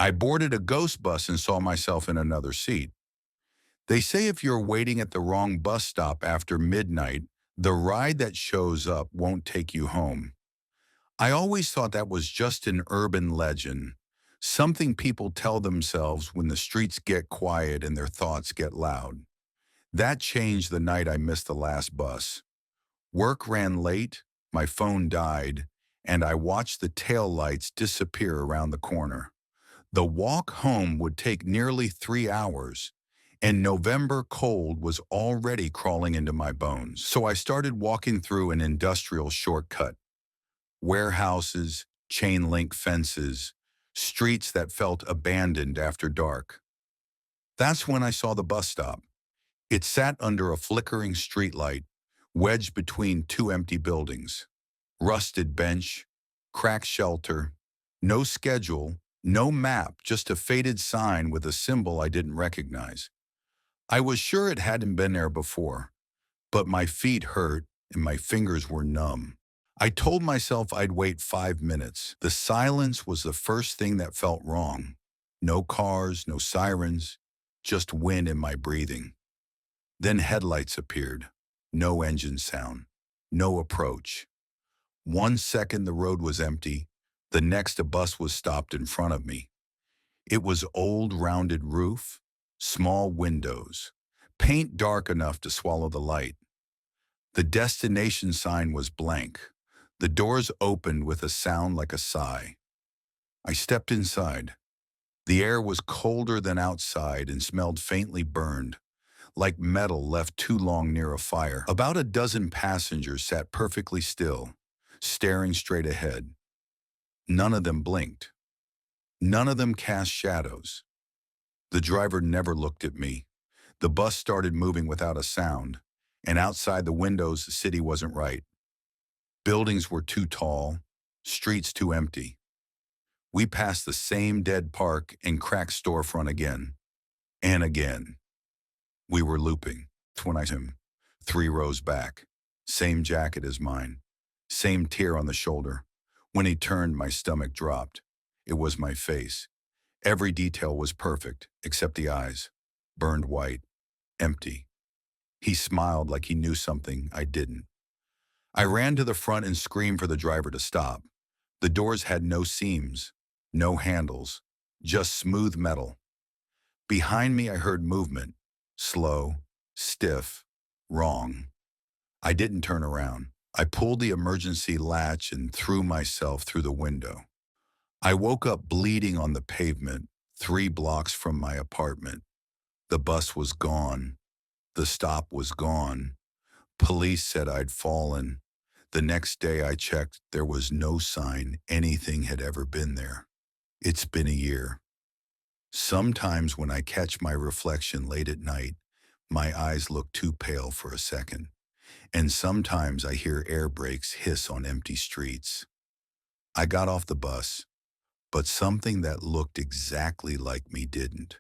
I boarded a ghost bus and saw myself in another seat. They say if you're waiting at the wrong bus stop after midnight, the ride that shows up won't take you home. I always thought that was just an urban legend, something people tell themselves when the streets get quiet and their thoughts get loud. That changed the night I missed the last bus. Work ran late, my phone died, and I watched the taillights disappear around the corner. The walk home would take nearly 3 hours, and November cold was already crawling into my bones. So I started walking through an industrial shortcut. Warehouses, chain link fences, streets that felt abandoned after dark. That's when I saw the bus stop. It sat under a flickering streetlight, wedged between two empty buildings. Rusted bench, cracked shelter, no schedule, no map, just a faded sign with a symbol I didn't recognize. I was sure it hadn't been there before, but my feet hurt and my fingers were numb. I told myself I'd wait 5 minutes. The silence was the first thing that felt wrong. No cars, no sirens, just wind in my breathing. Then headlights appeared. No engine sound. No approach. 1 second the road was empty. The next a bus was stopped in front of me. It was old rounded roof, small windows, paint dark enough to swallow the light. The destination sign was blank. The doors opened with a sound like a sigh. I stepped inside. The air was colder than outside and smelled faintly burned, like metal left too long near a fire. About a dozen passengers sat perfectly still, staring straight ahead. None of them blinked. None of them cast shadows. The driver never looked at me. The bus started moving without a sound, and outside the windows the city wasn't right. Buildings were too tall, streets too empty. We passed the same dead park and cracked storefront again, and again. We were looping. When I saw him, 3 rows back, same jacket as mine, same tear on the shoulder. When he turned, my stomach dropped. It was my face. Every detail was perfect, except the eyes, burned white, empty. He smiled like he knew something I didn't. I ran to the front and screamed for the driver to stop. The doors had no seams, no handles, just smooth metal. Behind me I heard movement, slow, stiff, wrong. I didn't turn around. I pulled the emergency latch and threw myself through the window. I woke up bleeding on the pavement, 3 blocks from my apartment. The bus was gone. The stop was gone. Police said I'd fallen. The next day I checked, there was no sign anything had ever been there. It's been a year. Sometimes when I catch my reflection late at night, my eyes look too pale for a second. And sometimes I hear air brakes hiss on empty streets. I got off the bus, but something that looked exactly like me didn't.